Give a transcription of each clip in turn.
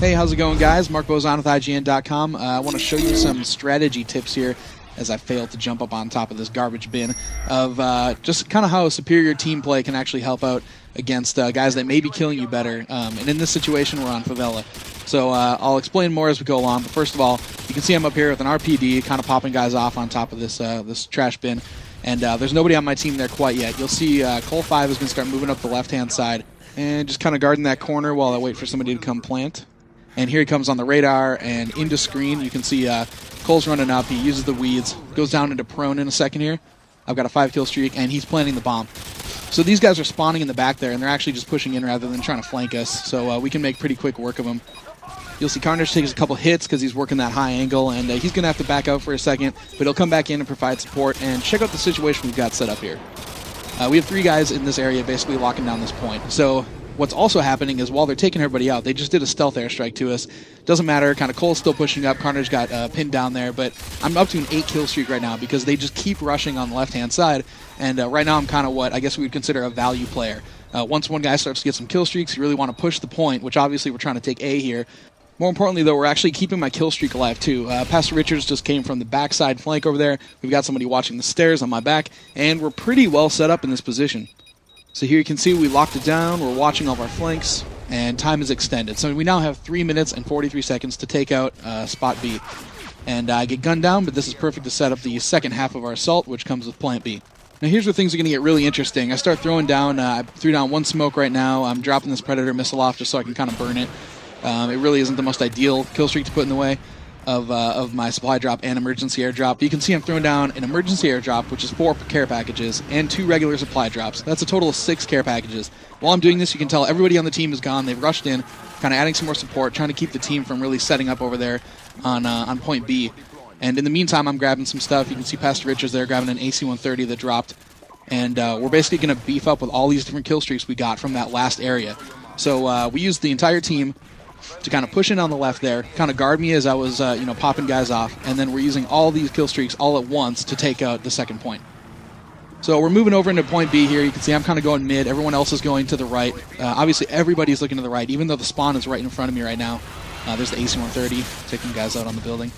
Hey, how's it going, guys? Mark Bozon with IGN.com. I want to show you some strategy tips here as I failed to jump up on top of this garbage bin of just kind of how a superior team play can actually help out against guys that may be killing you better. And in this situation, we're on Favela. So I'll explain more as we go along. But first of all, you can see I'm up here with an RPD, kind of popping guys off on top of this this trash bin. And there's nobody on my team there quite yet. You'll see Cole 5 is going to start moving up the left-hand side and just kind of guarding that corner while I wait for somebody to come plant. And here he comes on the radar and into screen. You can see Cole's running up. He uses the weeds. Goes down into prone in a second here. I've got a 5-kill streak, and he's planting the bomb. So these guys are spawning in the back there, and they're actually just pushing in rather than trying to flank us. So we can make pretty quick work of them. You'll see Carnage takes a couple hits because he's working that high angle, and he's going to have to back out for a second, but he'll come back in and provide support. And check out the situation we've got set up here. We have 3 guys in this area basically locking down this point. So what's also happening is while they're taking everybody out, they just did a stealth airstrike to us. Doesn't matter, kind of Cole's still pushing up, Carnage got pinned down there, but I'm up to an 8-kill streak right now because they just keep rushing on the left-hand side, and right now I'm kind of what I guess we would consider a value player. Once one guy starts to get some kill streaks, you really want to push the point, which obviously we're trying to take A here. More importantly, though, we're actually keeping my kill streak alive, too. Pastor Richards just came from the backside flank over there. We've got somebody watching the stairs on my back, and we're pretty well set up in this position. So here you can see we locked it down, we're watching all of our flanks, and time is extended. So we now have 3 minutes and 43 seconds to take out spot B. And I get gunned down, but this is perfect to set up the second half of our assault, which comes with plant B. Now here's where things are going to get really interesting. I start throwing down, I threw down 1 smoke right now. I'm dropping this Predator missile off just so I can kind of burn it. It really isn't the most ideal kill streak to put in the way of my supply drop and emergency airdrop. You can see I'm throwing down an emergency airdrop, which is 4 care packages, and 2 regular supply drops. That's a total of 6 care packages. While I'm doing this, you can tell everybody on the team is gone. They've rushed in, kind of adding some more support, trying to keep the team from really setting up over there on point B. And in the meantime, I'm grabbing some stuff. You can see Pastor Richards there grabbing an AC-130 that dropped. And we're basically going to beef up with all these different kill streaks we got from that last area. So we used the entire team to kind of push in on the left there, kind of guard me as I was popping guys off, and then we're using all these kill streaks all at once to take out the second point. So we're moving over into point B here. You can see I'm kind of going mid. Everyone else is going to the right. Obviously, everybody's looking to the right, even though the spawn is right in front of me right now. There's the AC-130 taking guys out on the building.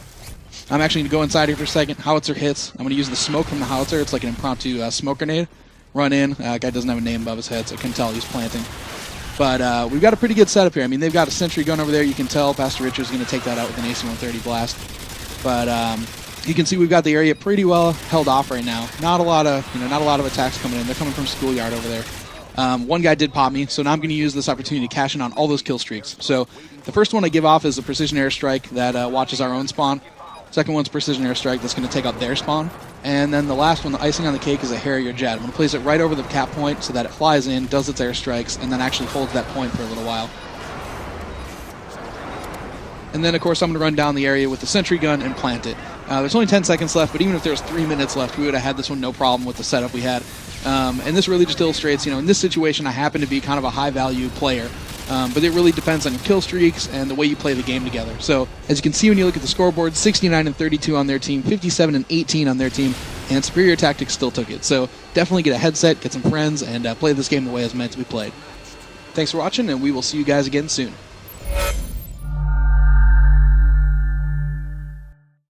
I'm actually going to go inside here for a second. Howitzer hits. I'm going to use the smoke from the howitzer. It's like an impromptu smoke grenade. Run in. Guy doesn't have a name above his head, so I can tell he's planting. But we've got a pretty good setup here. I mean, they've got a sentry gun over there. You can tell Pastor Richards is going to take that out with an AC-130 blast. But you can see we've got the area pretty well held off right now. Not a lot of attacks coming in. They're coming from schoolyard over there. One guy did pop me, so now I'm going to use this opportunity to cash in on all those kill streaks. So the first one I give off is a precision airstrike that watches our own spawn. Second one's precision airstrike that's going to take out their spawn. And then the last one, the icing on the cake, is a Harrier jet. I'm going to place it right over the cap point so that it flies in, does its airstrikes, and then actually holds that point for a little while. And then, of course, I'm going to run down the area with the sentry gun and plant it. There's only 10 seconds left, but even if there was 3 minutes left, we would have had this one no problem with the setup we had. And this really just illustrates, in this situation, I happen to be kind of a high-value player. But it really depends on your kill streaks and the way you play the game together. So, as you can see when you look at the scoreboard, 69-32 on their team, 57-18 on their team, and Superior Tactics still took it. So, definitely get a headset, get some friends, and play this game the way it's meant to be played. Thanks for watching, and we will see you guys again soon.